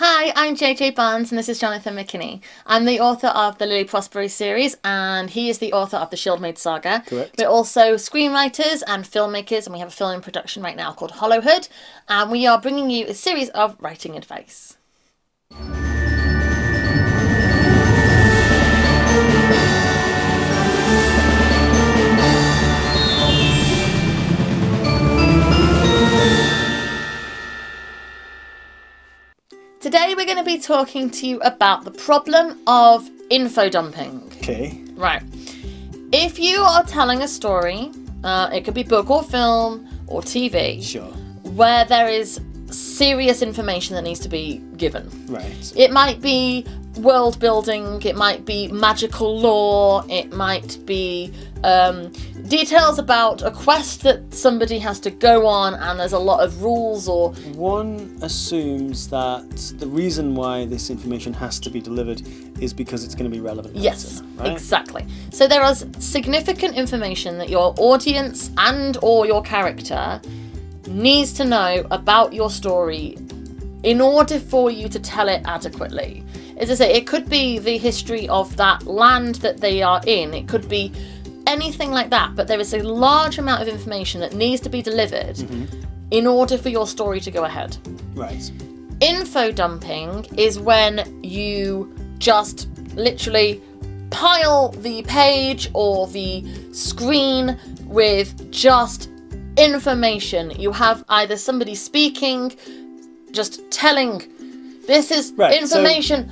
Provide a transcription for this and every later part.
Hi, I'm JJ Barnes and this is Jonathan McKinney. I'm the author of the Lily Prosperi series and he is the author of the Shieldmaid saga. Correct. We're also screenwriters and filmmakers and we have a film in production right now called Hollowhood, and we are bringing you a series of writing advice. Today we're going to be talking to you about the problem of info dumping. Okay. Right. If you are telling a story, it could be book or film or TV, Sure. where there is serious information that needs to be given. Right. It might be world building, it might be magical lore, it might be details about a quest that somebody has to go on and there's a lot of rules or... One assumes that the reason why this information has to be delivered is because it's going to be relevant later, Yes, right? exactly. So there is significant information that your audience and or your character needs to know about your story in order for you to tell it adequately. As I say, it could be the history of that land that they are in. It could be anything like that, but there is a large amount of information that needs to be delivered in order for your story to go ahead. Right. Info dumping is when you just literally pile the page or the screen with just information. You have either somebody speaking, just telling, this is Right, information.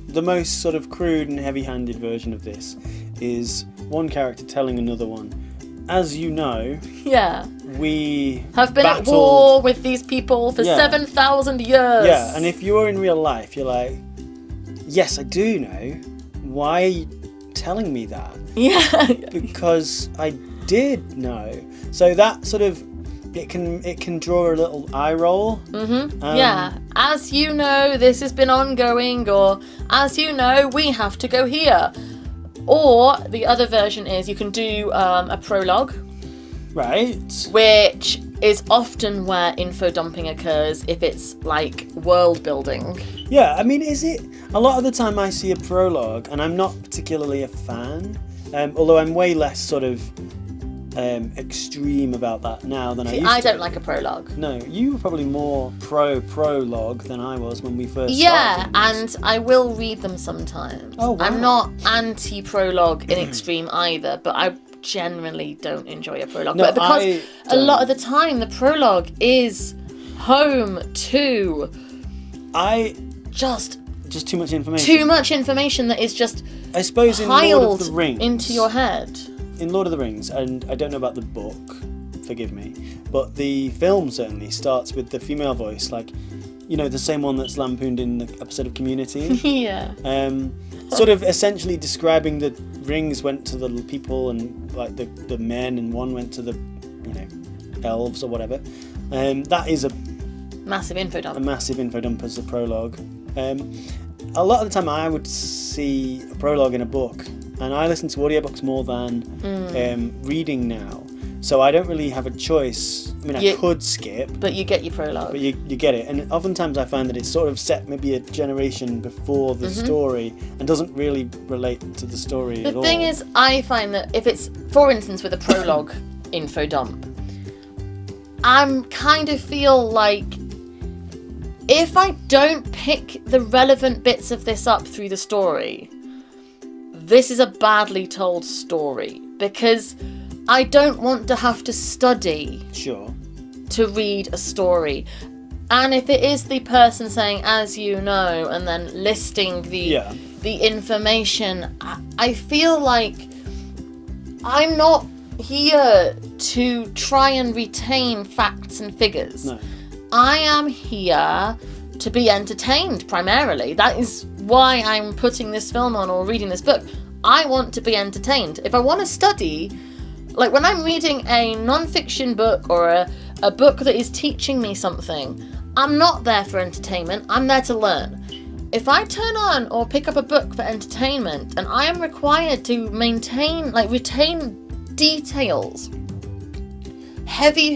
The most sort of crude and heavy-handed version of this is one character telling another one, as you know, Yeah. we Have been battled... at war with these people for 7,000 years. Yeah, and if you're in real life, you're like, yes, I do know. Why are you telling me that? Yeah. Because I did know. So that sort of, it can draw a little eye roll. Yeah. As you know, this has been ongoing, or as you know, we have to go here. Or the other version is you can do a prologue, Right. which is often where info dumping occurs if it's like world building. Yeah, I mean, is it... A lot of the time I see a prologue, and I'm not particularly a fan, although I'm way less sort of extreme about that now than I used to. I don't like a prologue. No, you were probably more prologue than I was when we first Yeah, started this. and I will read them sometimes. Oh, wow. I'm not anti-prologue in extreme either, but I generally don't enjoy a prologue. No, but because I a lot of the time the prologue is home to just too much information. too much information that is just I suppose in Lord piled of the Rings, into your head. in Lord of the Rings, and I don't know about the book, forgive me, but the film certainly starts with the female voice, like, you know, the same one that's lampooned in the episode of Community. Yeah. Sort of essentially describing the rings went to the people and like the men, and one went to the, you know, elves or whatever. That is a Massive info dump. massive info dump as a prologue. A lot of the time I would see a prologue in a book, and I listen to audiobooks more than reading now, so I don't really have a choice. I mean, I could skip, But you get your prologue. but you get it, and oftentimes I find that it's sort of set maybe a generation before the story and doesn't really relate to the story at all. The thing is, I find that if it's, for instance, with a prologue info dump, I kind of feel like if I don't pick the relevant bits of this up through the story, this is a badly told story, because I don't want to have to study Sure. to read a story. And if it is the person saying, as you know, and then listing the information, I feel like I'm not here to try and retain facts and figures. No. I am here to be entertained primarily. That is why I'm putting this film on or reading this book. I want to be entertained. If I want to study, like when I'm reading a non-fiction book or a book that is teaching me something, I'm not there for entertainment, I'm there to learn. If I turn on or pick up a book for entertainment and I am required to retain details, heavy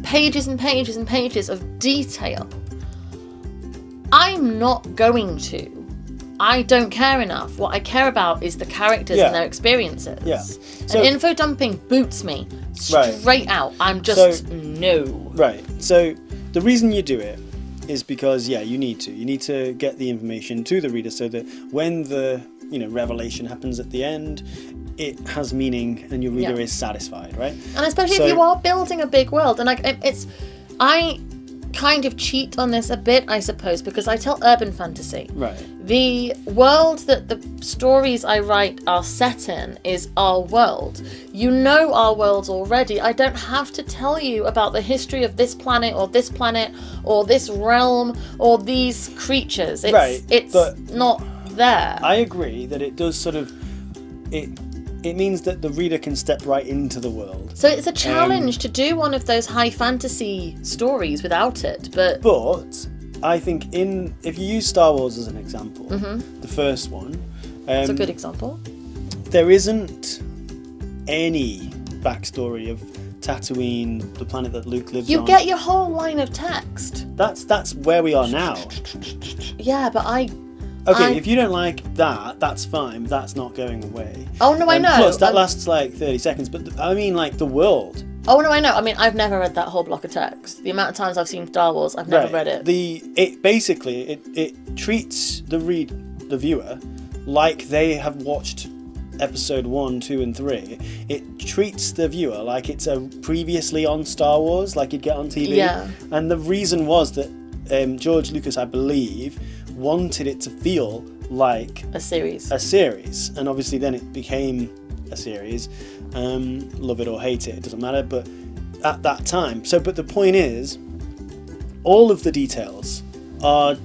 pages and pages and pages of detail. I'm not going to. I don't care enough. What I care about is the characters and their experiences. Yeah. So, and info dumping boots me straight out. I'm just no. Right. So the reason you do it is because you need to. You need to get the information to the reader so that when the revelation happens at the end, it has meaning and your reader is satisfied, right? And especially if you are building a big world, and I kind of cheat on this a bit, I suppose, because I tell urban fantasy. Right. The world that the stories I write are set in is our world. You know our world already. I don't have to tell you about the history of this planet or this realm or these creatures. It's not there. I agree that it does sort of it means that the reader can step right into the world. So it's a challenge to do one of those high fantasy stories without it, but I think if you use Star Wars as an example, the first one, it's a good example. There isn't any backstory of Tatooine, the planet that Luke lives on. You get your whole line of text. That's where we are now. Yeah, but if you don't like that, that's fine. That's not going away. Oh, no, I know. Plus, that lasts like 30 seconds. But I mean, like, the world. Oh, no, I know. I mean, I've never read that whole block of text. The amount of times I've seen Star Wars, I've never read it. It treats the viewer like they have watched episode 1, 2, and 3. It treats the viewer like it's a previously on Star Wars, like you'd get on TV. Yeah. And the reason was that George Lucas, I believe, wanted it to feel like a series, and obviously then it became a series. Love it or hate it doesn't matter, but at that time, but the point is, all of the details are,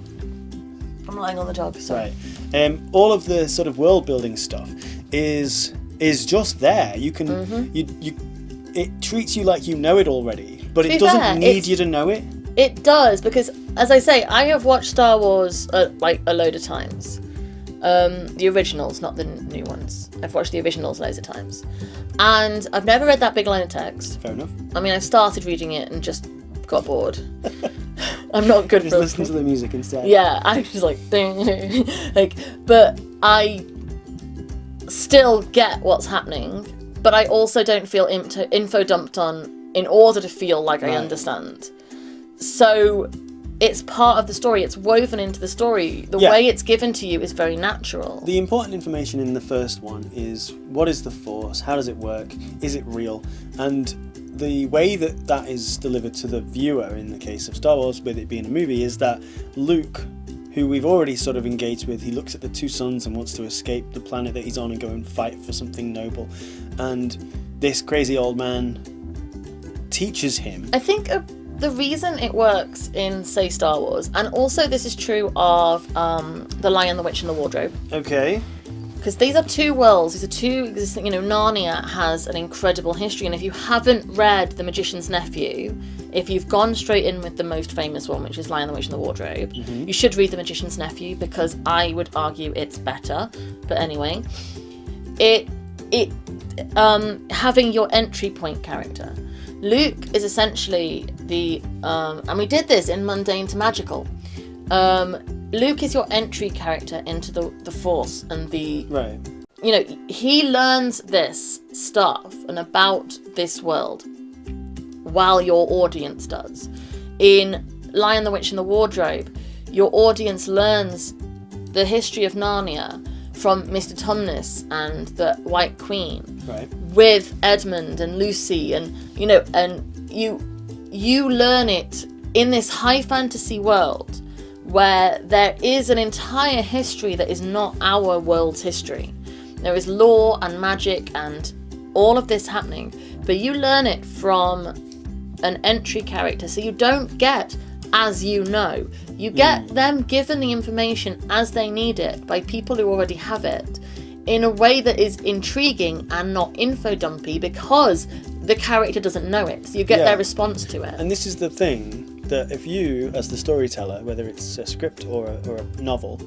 I'm lying on the dog, sorry. Right. All of the sort of world building stuff is just there. You can it treats you like you know it already, but it doesn't need you to know it. It does, because, as I say, I have watched Star Wars like a load of times. The originals, not the new ones. I've watched the originals loads of times. And I've never read that big line of text. Fair enough. I mean, I started reading it and just got bored. I'm not good just listen to the music instead. Yeah, I was just like, but I still get what's happening, but I also don't feel info dumped on in order to feel like I understand. So it's part of the story. It's woven into the story. The way it's given to you is very natural. The important information in the first one is, what is the Force? How does it work? Is it real? And the way that is delivered to the viewer in the case of Star Wars, with it being a movie, is that Luke, who we've already sort of engaged with, he looks at the two suns and wants to escape the planet that he's on and go and fight for something noble. And this crazy old man teaches him. I think the reason it works in, say, Star Wars, and also this is true of The Lion, the Witch and the Wardrobe. Okay. Because these are two worlds, these are two existing, Narnia has an incredible history, and if you haven't read The Magician's Nephew, if you've gone straight in with the most famous one, which is Lion, the Witch and the Wardrobe, you should read The Magician's Nephew, because I would argue it's better. But anyway, having your entry point character. Luke is essentially and we did this in Mundane to Magical. Luke is your entry character into the Force and the... Right. He learns this stuff and about this world while your audience does. In Lion, the Witch and the Wardrobe, your audience learns the history of Narnia from Mr. Tumnus and the White Queen. Right. With Edmund and Lucy, and you learn it in this high fantasy world where there is an entire history that is not our world's history. There is lore and magic and all of this happening, but you learn it from an entry character, so you don't get as you know. You get them given the information as they need it by people who already have it, in a way that is intriguing and not info dumpy, because the character doesn't know it, so you get their response to it. And this is the thing, that if you, as the storyteller, whether it's a script or a novel,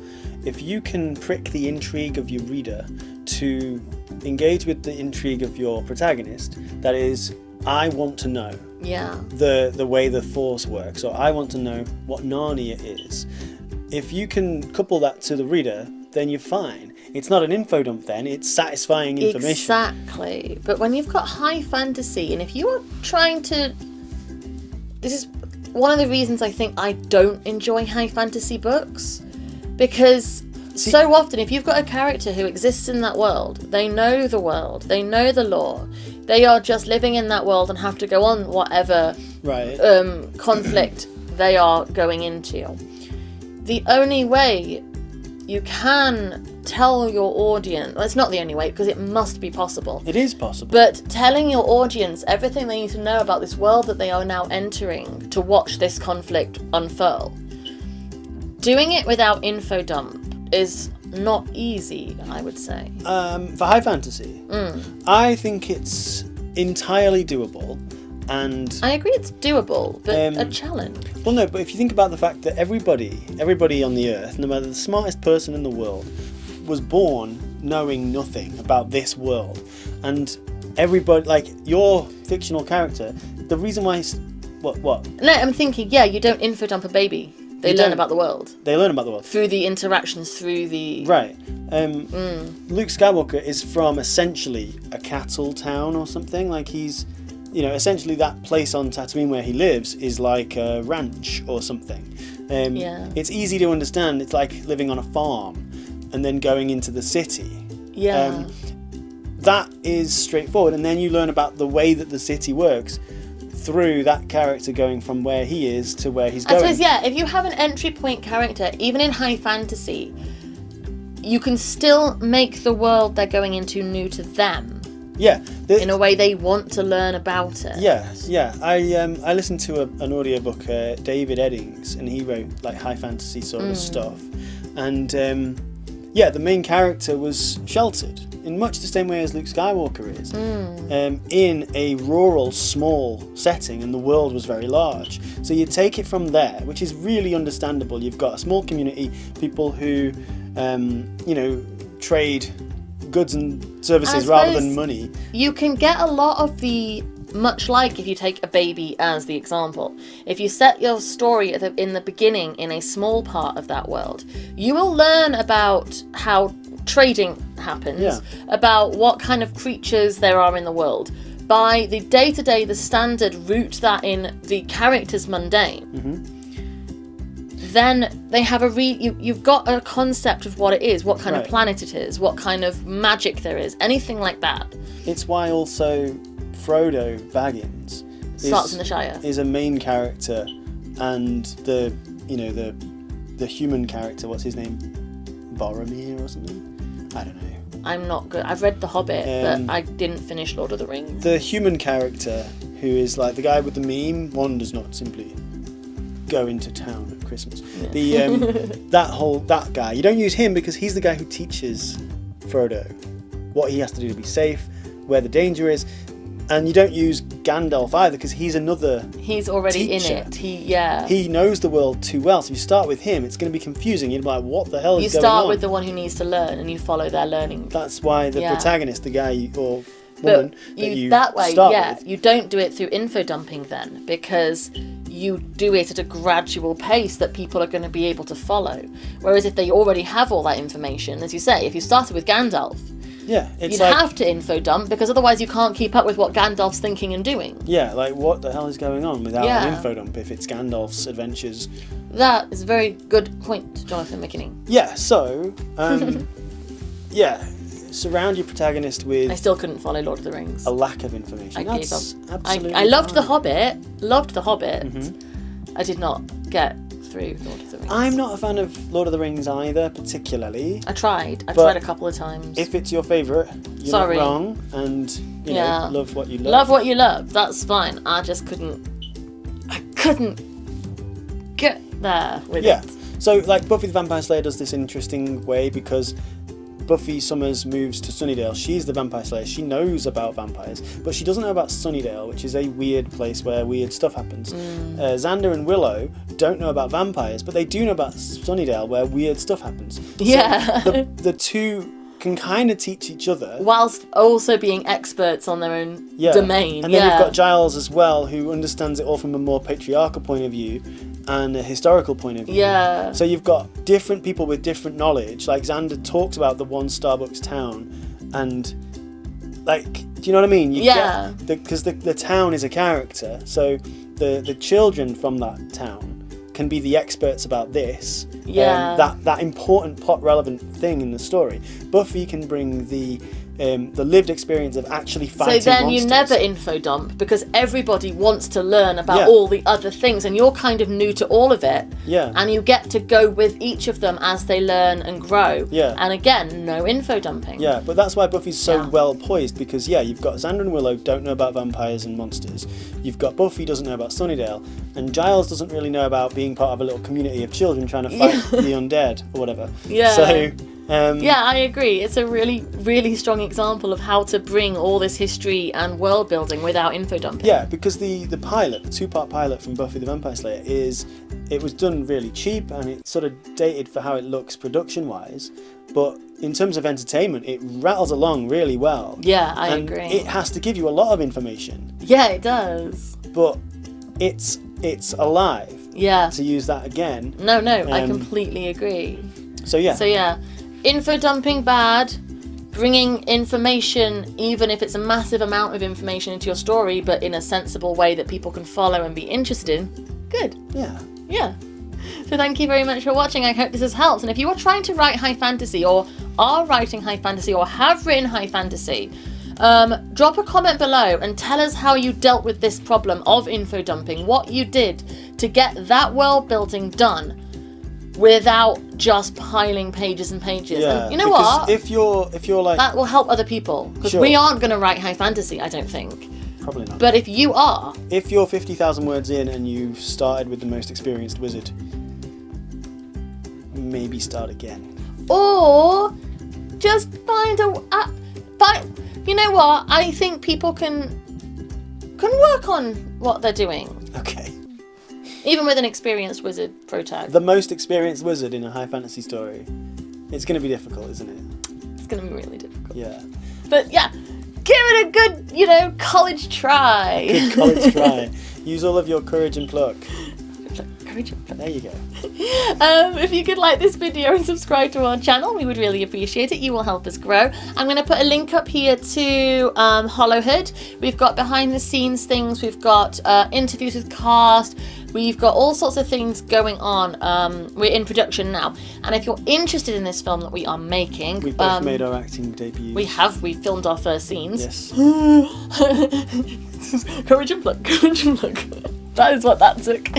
if you can prick the intrigue of your reader to engage with the intrigue of your protagonist, that is, I want to know Yeah. the way the Force works, or I want to know what Narnia is. If you can couple that to the reader, then you're fine. It's not an info dump then, it's satisfying information. Exactly. But when you've got high fantasy, and if you are trying to... This is one of the reasons I think I don't enjoy high fantasy books. Because so often, if you've got a character who exists in that world, they know the world, they know the lore, they are just living in that world and have to go on whatever conflict they are going into. The only way you can tell your audience... Well, it's not the only way, because it must be possible. It is possible. But telling your audience everything they need to know about this world that they are now entering to watch this conflict unfurl. Doing it without info dump is not easy, I would say. For high fantasy, I think it's entirely doable. And I agree it's doable, but a challenge. Well, no, but if you think about the fact that everybody on the earth, no matter the smartest person in the world, was born knowing nothing about this world. And everybody, like, your fictional character, the reason why he's... What? No, I'm thinking, you don't info dump a baby. They learn about the world. They learn about the world. Through the interactions, through the... Right. Luke Skywalker is from essentially a cattle town or something. Like, he's... essentially that place on Tatooine where he lives is like a ranch or something. It's easy to understand. It's like living on a farm and then going into the city. Yeah. That is straightforward. And then you learn about the way that the city works through that character going from where he is to where he's going. I suppose, if you have an entry point character, even in high fantasy, you can still make the world they're going into new to them. Yeah. In a way they want to learn about it. Yeah. I listened to an audiobook, David Eddings, and he wrote like high fantasy sort of stuff. And the main character was sheltered in much the same way as Luke Skywalker is. In a rural, small setting, and the world was very large. So you take it from there, which is really understandable. You've got a small community, people who, trade goods and services rather than money. You can get a lot of the... Much like if you take a baby as the example. If you set your story in the beginning in a small part of that world, you will learn about how trading happens, about what kind of creatures there are in the world. By the day-to-day, the standard route that in the character's mundane, then they have you've got a concept of what it is, what kind of planet it is, what kind of magic there is, anything like that. It's why also Frodo Baggins starts in the Shire. Is a main character, and the human character, what's his name, Boromir or something? I don't know. I'm not good. I've read The Hobbit, but I didn't finish Lord of the Rings. The human character, who is like the guy with the meme, one does not simply go into town at Christmas. Yeah. That guy, you don't use him because he's the guy who teaches Frodo what he has to do to be safe, where the danger is. And you don't use Gandalf either because he's another He's already teacher. in it. He knows the world too well. So if you start with him, it's going to be confusing. You'd be like, what the hell is going on? You start with the one who needs to learn and you follow their learning. That's why the protagonist, the guy or woman you that way, start with. You don't do it through info dumping then, because you do it at a gradual pace that people are going to be able to follow. Whereas if they already have all that information, as you say, if you started with Gandalf, you'd have to info dump, because otherwise you can't keep up with what Gandalf's thinking and doing. Yeah, like what the hell is going on without an info dump if it's Gandalf's adventures? That is a very good point, Jonathan McKinney. Yeah, so, surround your protagonist with... I still couldn't follow Lord of the Rings. A lack of information. I gave up. Absolutely I loved fine. The Hobbit. Mm-hmm. I did not get through Lord of the Rings. I'm not a fan of Lord of the Rings either, particularly. I tried a couple of times. If it's your favourite, you're not wrong, and you know, love what you love. Love what you love, that's fine. I just couldn't get there with it. So like Buffy the Vampire Slayer does this interesting way, because Buffy Summers moves to Sunnydale. She's the vampire slayer. She knows about vampires, but she doesn't know about Sunnydale, which is a weird place where weird stuff happens. Xander and Willow don't know about vampires, but they do know about Sunnydale, where weird stuff happens. Yeah. So the two can kind of teach each other. Whilst also being experts on their own domain. And then you've got Giles as well, who understands it all from a more patriarchal point of view and a historical point of view. Yeah. So you've got different people with different knowledge. Like Xander talks about the one Starbucks town, and like, do you know what I mean? Because the town is a character. So the children from that town can be the experts about this. That important plot relevant thing in the story. Buffy can bring the lived experience of actually fighting monsters. So then monsters. you never info dump, because everybody wants to learn about all the other things, and you're kind of new to all of it. Yeah. And you get to go with each of them as they learn and grow. Yeah. And again, no info dumping. Yeah, but that's why Buffy's so well poised, because you've got Xander and Willow don't know about vampires and monsters. You've got Buffy doesn't know about Sunnydale, and Giles doesn't really know about being part of a little community of children trying to fight the undead or whatever. Yeah. So I agree. It's a really, really strong example of how to bring all this history and world building without info dumping. Yeah, because the pilot, the 2-part pilot from Buffy the Vampire Slayer, it was done really cheap, and it's sort of dated for how it looks production-wise, but in terms of entertainment, it rattles along really well. Yeah, I agree. It has to give you a lot of information. Yeah, it does. But it's alive. Yeah. To use that again. No, I completely agree. So yeah. Info dumping bad, bringing information, even if it's a massive amount of information, into your story, but in a sensible way that people can follow and be interested in, good. Yeah. So thank you very much for watching. I hope this has helped. And if you are trying to write high fantasy, or are writing high fantasy, or have written high fantasy, drop a comment below and tell us how you dealt with this problem of info dumping, what you did to get that world building done without just piling pages and pages. Yeah, and you know what? If you're like, that will help other people, because we aren't going to write high fantasy, I don't think. Probably not. But if you are, if you're 50,000 words in and you've started with the most experienced wizard, maybe start again. Or just find you know what? I think people can work on what they're doing. Okay. Even with an experienced wizard protag. The most experienced wizard in a high fantasy story. It's going to be difficult, isn't it? It's going to be really difficult. Yeah. But yeah, give it a good, college try. Good college try. Use all of your courage and pluck. There you go. If you could like this video and subscribe to our channel, we would really appreciate it. You will help us grow. I'm going to put a link up here to Hollowhood. We've got behind the scenes things. We've got interviews with cast. We've got all sorts of things going on. We're in production now. And if you're interested in this film that we are making... We've both made our acting debuts. We have. We filmed our first scenes. Yes. Courage and pluck. Courage and pluck. That is what that took.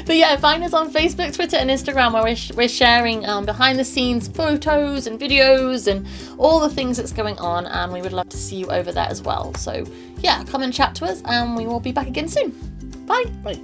But yeah, find us on Facebook, Twitter and Instagram, where we're sharing behind the scenes photos and videos and all the things that's going on, and we would love to see you over there as well. So yeah, come and chat to us, and we will be back again soon. Bye. Bye.